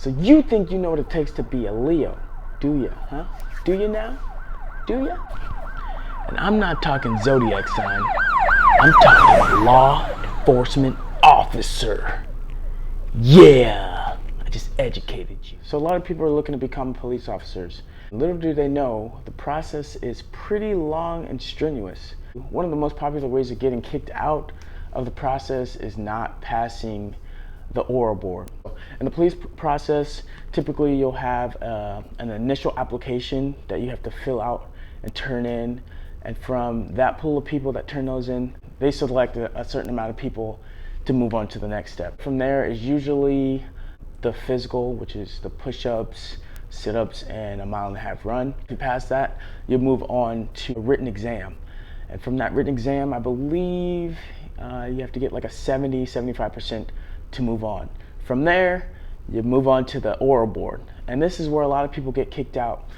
So you think you know what it takes to be a Leo, do you, huh? Do you now? Do you? And I'm not talking zodiac sign, I'm talking law enforcement officer. Yeah, I just educated you. So a lot of people are looking to become police officers. Little do they know, the process is pretty long and strenuous. One of the most popular ways of getting kicked out of the process is not passing the oral board. In the police process, typically you'll have an initial application that you have to fill out and turn in. And from that pool of people that turn those in, they select a certain amount of people to move on to the next step. From there is usually the physical, which is the push-ups, sit-ups, and a 1.5 mile run. If you pass that, you'll move on to a written exam. And from that written exam, I believe you have to get like a 70-75% to move on. From there, you move on to the oral board. And this is where a lot of people get kicked out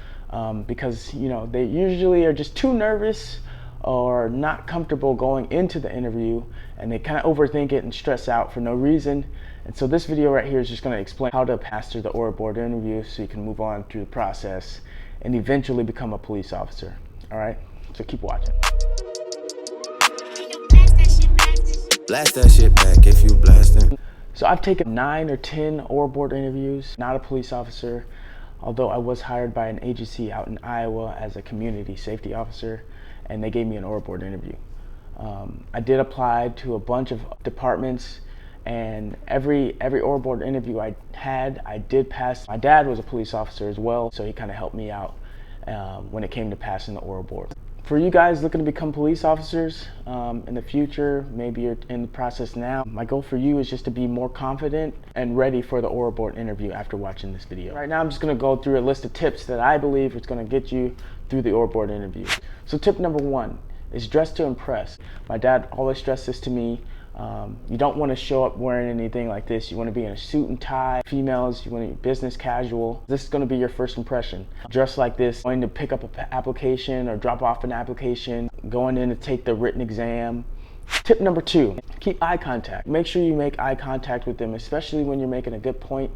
because they usually are just too nervous or not comfortable going into the interview, and they kind of overthink it and stress out for no reason. And so this video right here is just going to explain how to pass through the oral board interview so you can move on through the process and eventually become a police officer. All right, so keep watching. Blast that shit back if you blasting. So I've taken 9 or 10 oral board interviews, not a police officer, although I was hired by an agency out in Iowa as a community safety officer, and they gave me an oral board interview. I did apply to a bunch of departments, and every oral board interview I had, I did pass. My dad was a police officer as well, so he kind of helped me out when it came to passing the oral board. For you guys looking to become police officers in the future, maybe you're in the process now, my goal for you is just to be more confident and ready for the oral board interview after watching this video. Right now I'm just going to go through a list of tips that I believe is going to get you through the oral board interview. So tip number 1 is dress to impress. My dad always stressed this to me. You don't want to show up wearing anything like this. You want to be in a suit and tie. Females, you want to be business casual. This is going to be your first impression. Dress like this, going to pick up an application or drop off an application, going in to take the written exam. Tip number 2, keep eye contact. Make sure you make eye contact with them, especially when you're making a good point.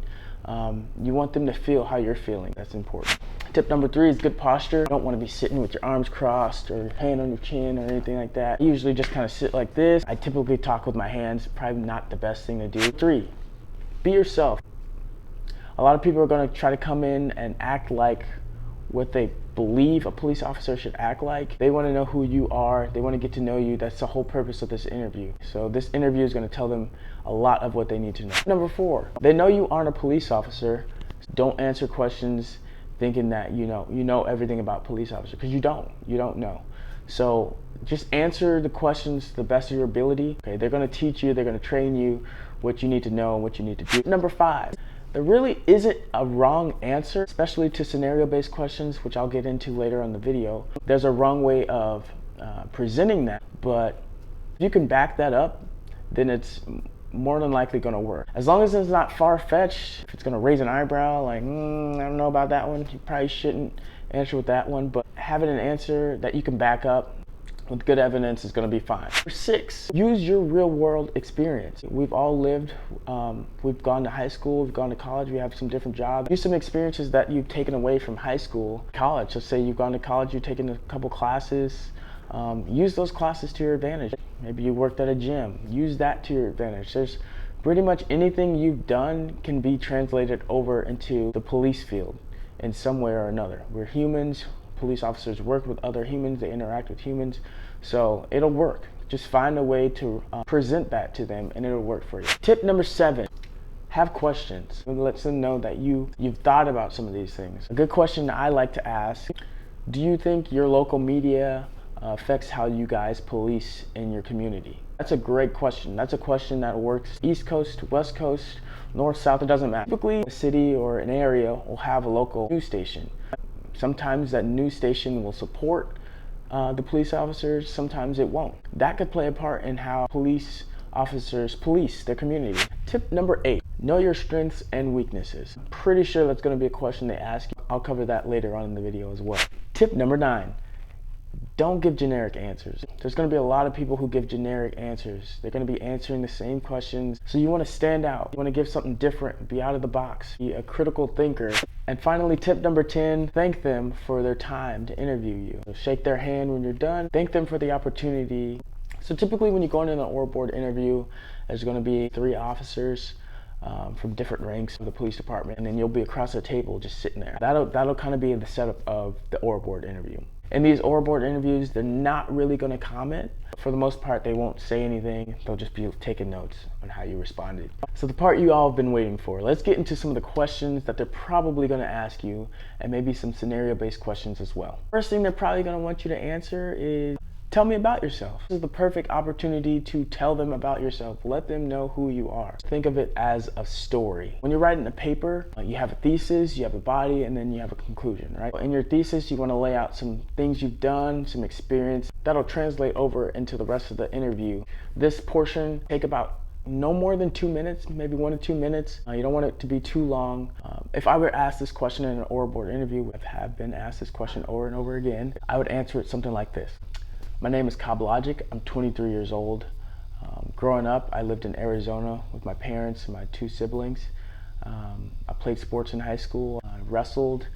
You want them to feel how you're feeling. That's important. Tip number 3 is good posture. You don't want to be sitting with your arms crossed or hand on your chin or anything like that. I usually just kind of sit like this. I typically talk with my hands, probably not the best thing to do. 3, be yourself. A lot of people are going to try to come in and act like what they believe a police officer should act like. They want to know who you are. They want to get to know you. That's the whole purpose of this interview. So this interview is going to tell them a lot of what they need to know. Number 4, they know you aren't a police officer. Don't answer questions thinking that you know everything about police officer, because you don't know. So just answer the questions to the best of your ability. Okay, they're going to teach you, they're going to train you what you need to know and what you need to do. Number 5, there really isn't a wrong answer, especially to scenario-based questions, which I'll get into later on the video. There's a wrong way of presenting that, but if you can back that up, then it's more than likely going to work. As long as it's not far-fetched. If it's going to raise an eyebrow, like, I don't know about that one, you probably shouldn't answer with that one, but having an answer that you can back up with good evidence is going to be fine. Number 6, use your real-world experience. We've all lived, we've gone to high school, we've gone to college, we have some different jobs. Use some experiences that you've taken away from high school, college. Let's say you've gone to college, you've taken a couple classes. Use those classes to your advantage. Maybe you worked at a gym. Use that to your advantage. There's pretty much anything you've done can be translated over into the police field in some way or another. We're humans. Police officers work with other humans. They interact with humans. So it'll work. Just find a way to present that to them and it'll work for you. Tip number 7. Have questions. It lets them know that you've thought about some of these things. A good question that I like to ask: do you think your local media affects how you guys police in your community? That's a great question. That's a question that works East Coast, West Coast, North, South, it doesn't matter. Typically, a city or an area will have a local news station. Sometimes that news station will support the police officers, sometimes it won't. That could play a part in how police officers police their community. Tip number 8, know your strengths and weaknesses. I'm pretty sure that's going to be a question they ask you. I'll cover that later on in the video as well. Tip number 9, Don't give generic answers. There's going to be a lot of people who give generic answers. They're going to be answering the same questions. So you want to stand out. You want to give something different. Be out of the box. Be a critical thinker. And finally, tip number 10, thank them for their time to interview you. So shake their hand when you're done. Thank them for the opportunity. So typically when you go into an oral board interview, there's going to be 3 officers from different ranks of the police department, and then you'll be across the table just sitting there. That'll kind of be the setup of the oral board interview. In these oral board interviews, they're not really going to comment. For the most part, they won't say anything. They'll just be taking notes on how you responded. So the part you all have been waiting for. Let's get into some of the questions that they're probably going to ask you, and maybe some scenario-based questions as well. First thing they're probably going to want you to answer is, tell me about yourself. This is the perfect opportunity to tell them about yourself. Let them know who you are. Think of it as a story. When you're writing a paper, you have a thesis, you have a body, and then you have a conclusion, right? In your thesis, you want to lay out some things you've done, some experience. That'll translate over into the rest of the interview. This portion take about no more than 2 minutes, maybe 1 to 2 minutes. You don't want it to be too long. If I were asked this question in an oral board interview, I have been asked this question over and over again, I would answer it something like this. My name is Cobb Logic. I'm 23 years old. Growing up, I lived in Arizona with my parents and my 2 siblings. I played sports in high school. I wrestled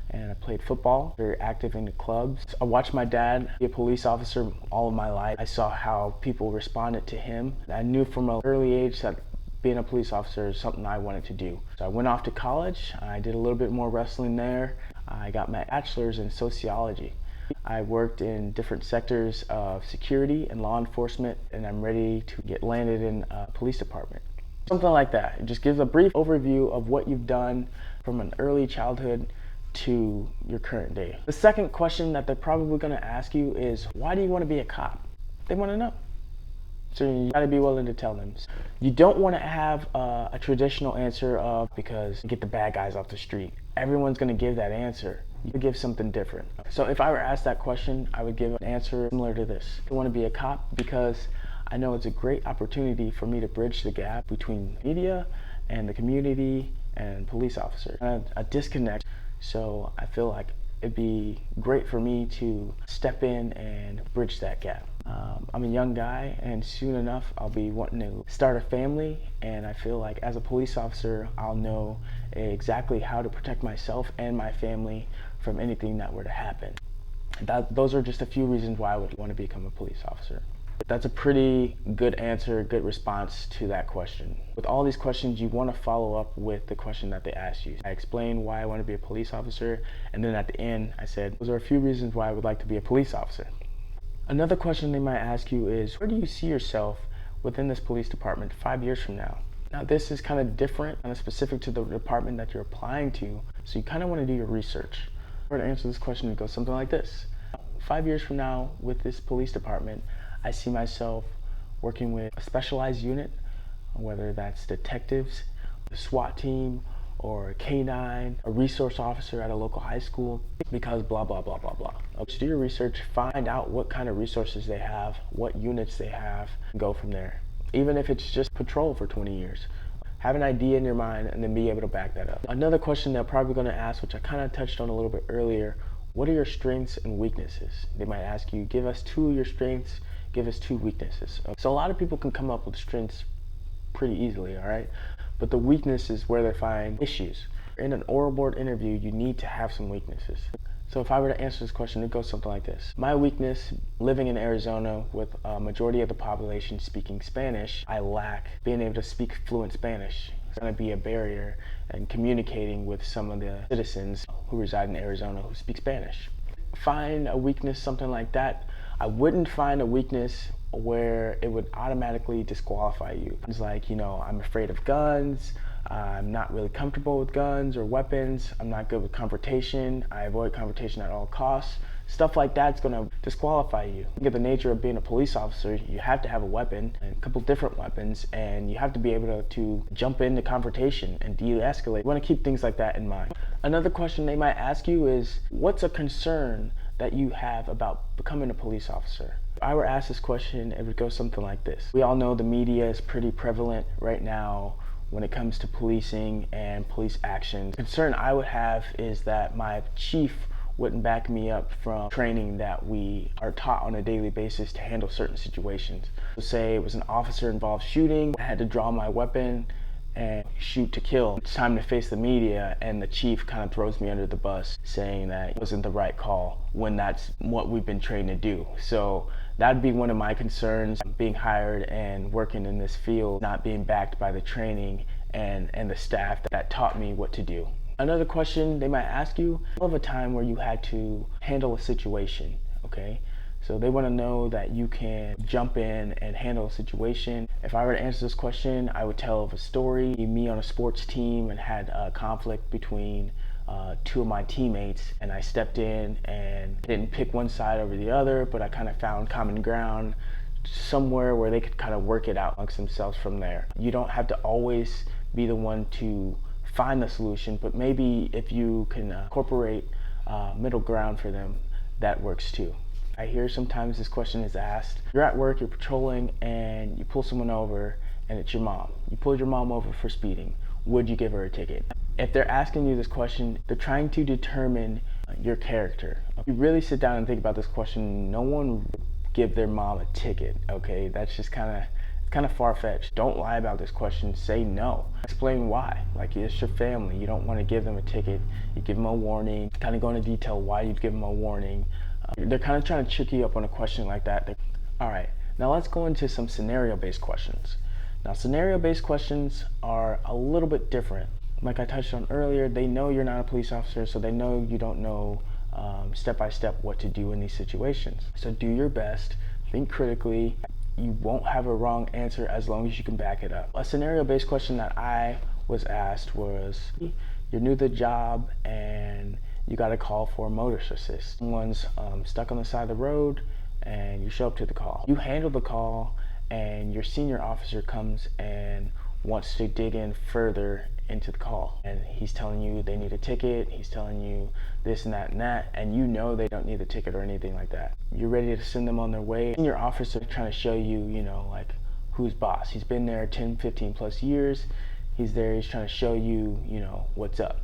and I played football, very active in the clubs. I watched my dad be a police officer all of my life. I saw how people responded to him. I knew from an early age that being a police officer is something I wanted to do. So I went off to college. I did a little bit more wrestling there. I got my bachelor's in sociology. I worked in different sectors of security and law enforcement, and I'm ready to get landed in a police department. Something like that. It just gives a brief overview of what you've done from an early childhood to your current day. The second question that they're probably going to ask you is, why do you want to be a cop? They want to know. So you gotta be willing to tell them. You don't want to have a traditional answer of because you get the bad guys off the street. Everyone's going to give that answer. You give something different. So if I were asked that question, I would give an answer similar to this. I want to be a cop because I know it's a great opportunity for me to bridge the gap between media and the community and police officers. A disconnect. So I feel like it'd be great for me to step in and bridge that gap. I'm a young guy, and soon enough I'll be wanting to start a family, and I feel like as a police officer I'll know exactly how to protect myself and my family from anything that were to happen. Those are just a few reasons why I would want to become a police officer. That's a pretty good answer, good response to that question. With all these questions, you want to follow up with the question that they asked you. I explained why I want to be a police officer, and then at the end I said, those are a few reasons why I would like to be a police officer. Another question they might ask you is, where do you see yourself within this police department 5 years from now? Now this is kind of different, kind of specific to the department that you're applying to, so you kind of want to do your research. To answer this question, it goes something like this. 5 years from now with this police department, I see myself working with a specialized unit, whether that's detectives, a SWAT team, or a K-9, a resource officer at a local high school, because blah, blah, blah, blah, blah. Just do your research, find out what kind of resources they have, what units they have, and go from there. Even if it's just patrol for 20 years. Have an idea in your mind and then be able to back that up. Another question they're probably going to ask, which I kind of touched on a little bit earlier, what are your strengths and weaknesses? They might ask you, give us 2 of your strengths, give us 2 weaknesses. So a lot of people can come up with strengths pretty easily, all right? But the weakness is where they find issues. In an oral board interview, you need to have some weaknesses. So if I were to answer this question, it goes something like this. My weakness, living in Arizona with a majority of the population speaking Spanish, I lack being able to speak fluent Spanish. It's going to be a barrier in communicating with some of the citizens who reside in Arizona who speak Spanish. Find a weakness, something like that. I wouldn't find a weakness where it would automatically disqualify you. It's like, I'm afraid of guns, I'm not really comfortable with guns or weapons, I'm not good with confrontation, I avoid confrontation at all costs. Stuff like that's gonna disqualify you. Look at the nature of being a police officer, you have to have a weapon, and a couple different weapons, and you have to be able to jump into confrontation and de-escalate. You wanna keep things like that in mind. Another question they might ask you is, what's a concern that you have about becoming a police officer? If I were asked this question, it would go something like this. We all know the media is pretty prevalent right now when it comes to policing and police action. The concern I would have is that my chief wouldn't back me up from training that we are taught on a daily basis to handle certain situations. So say it was an officer involved shooting, I had to draw my weapon and shoot to kill. It's time to face the media, and the chief kind of throws me under the bus saying that it wasn't the right call when that's what we've been trained to do. So that'd be one of my concerns, being hired and working in this field, not being backed by the training and the staff that taught me what to do. Another question they might ask you of a time where you had to handle a situation, okay? So they want to know that you can jump in and handle a situation. If I were to answer this question, I would tell of a story. Me on a sports team and had a conflict between two of my teammates, and I stepped in and didn't pick one side over the other, but I kind of found common ground somewhere where they could kind of work it out amongst themselves from there. You don't have to always be the one to find the solution, but maybe if you can incorporate middle ground for them, that works too. I hear sometimes this question is asked. You're at work, you're patrolling, and you pull someone over, and it's your mom. You pulled your mom over for speeding. Would you give her a ticket? If they're asking you this question, they're trying to determine your character. If you really sit down and think about this question, no one would give their mom a ticket, okay? That's just kind of far-fetched. Don't lie about this question. Say no. Explain why. Like, it's your family. You don't want to give them a ticket. You give them a warning. Kind of go into detail why you'd give them a warning. They're kind of trying to trick you up on a question like that. All right, now let's go into some scenario-based questions. Now, scenario-based questions are a little bit different. Like I touched on earlier, they know you're not a police officer, so they know you don't know step-by-step what to do in these situations. So do your best, think critically. You won't have a wrong answer as long as you can back it up. A scenario-based question that I was asked was, you're new to the job and you got a call for a motorist assist. Someone's stuck on the side of the road and you show up to the call. You handle the call and your senior officer comes and wants to dig in further into the call. And he's telling you they need a ticket, he's telling you this and that, and you know they don't need a ticket or anything like that. You're ready to send them on their way. Senior officer trying to show you, like who's boss. He's been there 10, 15 plus years. He's there, he's trying to show you, what's up.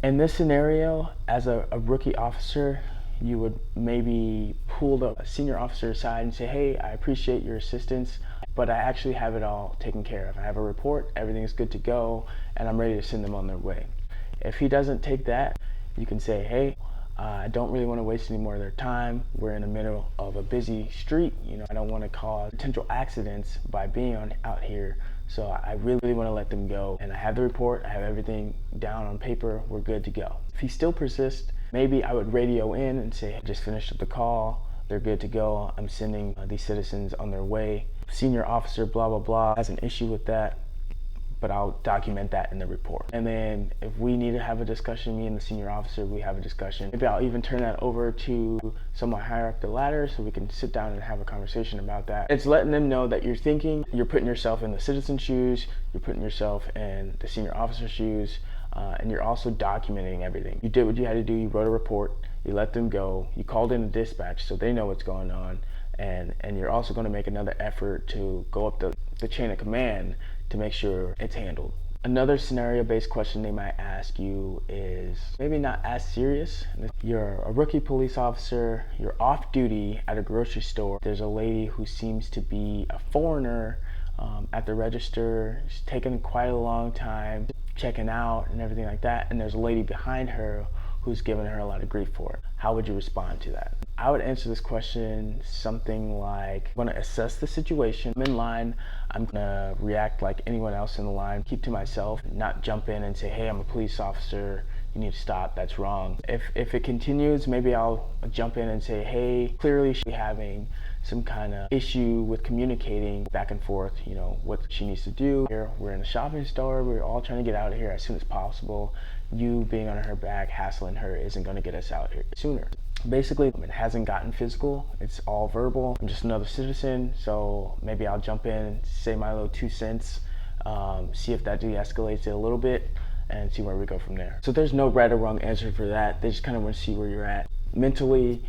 In this scenario, as a rookie officer, you would maybe pull the senior officer aside and say, hey, I appreciate your assistance, but I actually have it all taken care of. I have a report, everything's good to go, and I'm ready to send them on their way. If he doesn't take that, you can say, hey, I don't really want to waste any more of their time. We're in the middle of a busy street. I don't want to cause potential accidents by being out here. So I really want to let them go. And I have the report, I have everything down on paper, we're good to go. If he still persists, maybe I would radio in and say, I just finished up the call, they're good to go. I'm sending these citizens on their way. Senior officer, blah, blah, blah, has an issue with that, but I'll document that in the report. And then if we need to have a discussion, me and the senior officer, we have a discussion. Maybe I'll even turn that over to someone higher up the ladder so we can sit down and have a conversation about that. It's letting them know that you're thinking, you're putting yourself in the citizen's shoes, you're putting yourself in the senior officer's shoes, and you're also documenting everything. You did what you had to do, you wrote a report, you let them go, you called in a dispatch so they know what's going on, and you're also going to make another effort to go up the chain of command to make sure it's handled. Another scenario-based question they might ask you is maybe not as serious. You're a rookie police officer, you're off duty at a grocery store. There's a lady who seems to be a foreigner at the register. She's taking quite a long time checking out and everything like that, and there's a lady behind her who's giving her a lot of grief for it. How would you respond to that? I would answer this question something like, I'm gonna assess the situation. I'm in line, I'm gonna react like anyone else in the line, keep to myself, not jump in and say, hey, I'm a police officer, you need to stop, that's wrong. If it continues, maybe I'll jump in and say, hey, clearly she's having some kind of issue with communicating back and forth, what she needs to do. Here, we're in a shopping store, we're all trying to get out of here as soon as possible. You being on her back, hassling her, isn't gonna get us out here sooner. Basically, it hasn't gotten physical, it's all verbal. I'm just another citizen, so maybe I'll jump in, say my little 2 cents, see if that de-escalates it a little bit, and see where we go from there. So there's no right or wrong answer for that. They just kind of want to see where you're at mentally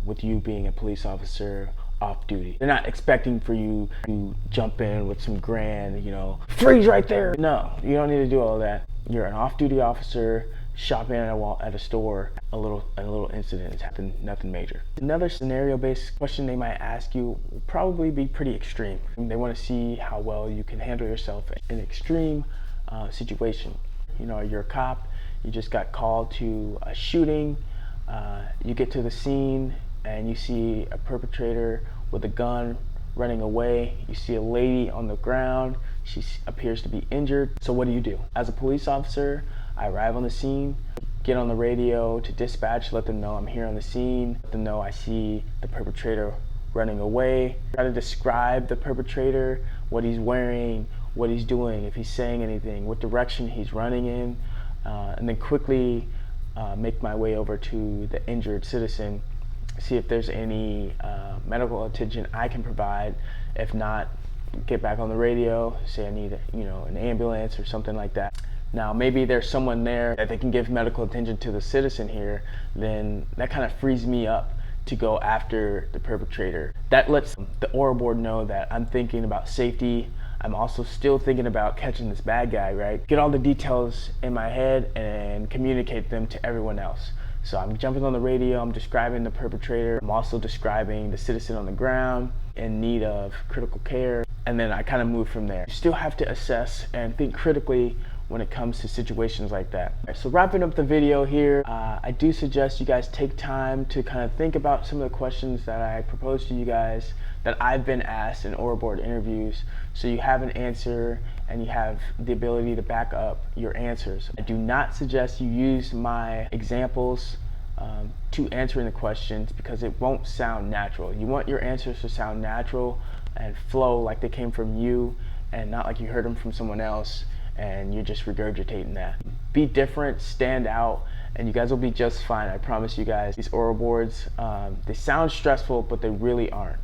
with you being a police officer off duty. They're not expecting for you to jump in with some grand, freeze right there. No, you don't need to do all that. You're an off-duty officer shopping at a store, a little incident has happened, nothing major. Another scenario-based question they might ask you will probably be pretty extreme. They want to see how well you can handle yourself in an extreme situation. You know, you're a cop, you just got called to a shooting, you get to the scene and you see a perpetrator with a gun running away. You see a lady on the ground, she appears to be injured. So what do? As a police officer, I arrive on the scene, get on the radio to dispatch, let them know I'm here on the scene, let them know I see the perpetrator running away, try to describe the perpetrator, what he's wearing, what he's doing, if he's saying anything, what direction he's running in, and then quickly make my way over to the injured citizen, see if there's any medical attention I can provide. If not, get back on the radio, say I need an ambulance or something like that. Now maybe there's someone there that they can give medical attention to the citizen here, then that kind of frees me up to go after the perpetrator. That lets the ORA board know that I'm thinking about safety. I'm also still thinking about catching this bad guy, right? Get all the details in my head and communicate them to everyone else. So I'm jumping on the radio, I'm describing the perpetrator, I'm also describing the citizen on the ground in need of critical care, and then I kind of move from there. You still have to assess and think critically when it comes to situations like that. So wrapping up the video here, I do suggest you guys take time to kind of think about some of the questions that I proposed to you guys that I've been asked in ORA board interviews, so you have an answer and you have the ability to back up your answers. I do not suggest you use my examples to answering the questions because it won't sound natural. You want your answers to sound natural and flow like they came from you and not like you heard them from someone else and you're just regurgitating that. Be different, stand out, and you guys will be just fine. I promise you guys. These oral boards, they sound stressful, but they really aren't.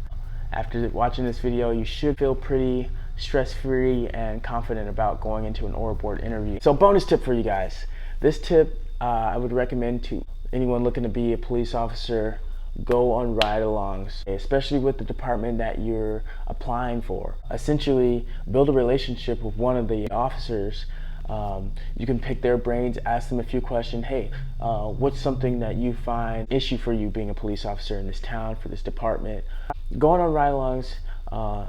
After watching this video, you should feel pretty stress-free and confident about going into an oral board interview. So bonus tip for you guys. This tip I would recommend to anyone looking to be a police officer. Go on ride-alongs, especially with the department that you're applying for. Essentially, build a relationship with one of the officers. You can pick their brains, ask them a few questions. Hey, what's something that you find issue for you being a police officer in this town, for this department? Going on ride-alongs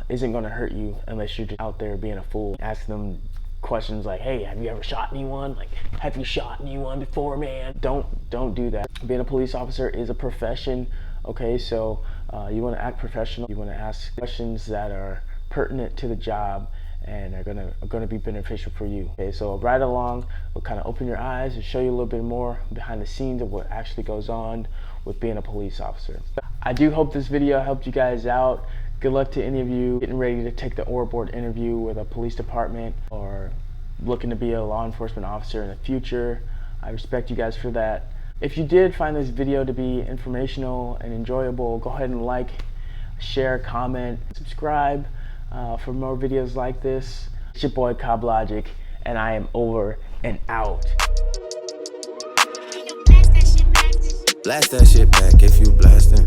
isn't going to hurt you unless you're just out there being a fool. Ask them questions like, hey, have you ever shot anyone? Like, have you shot anyone before, man? Don't do that. Being a police officer is a profession, okay? So you want to act professional. You want to ask questions that are pertinent to the job and are gonna be beneficial for you. Okay, so a ride along will kind of open your eyes and show you a little bit more behind the scenes of what actually goes on with being a police officer. I do hope this video helped you guys out. Good luck to any of you getting ready to take the ORA board interview with a police department or looking to be a law enforcement officer in the future. I respect you guys for that. If you did find this video to be informational and enjoyable, go ahead and like, share, comment, subscribe for more videos like this. It's your boy Cobb Logic, and I am over and out. Blast that shit back if you blasting.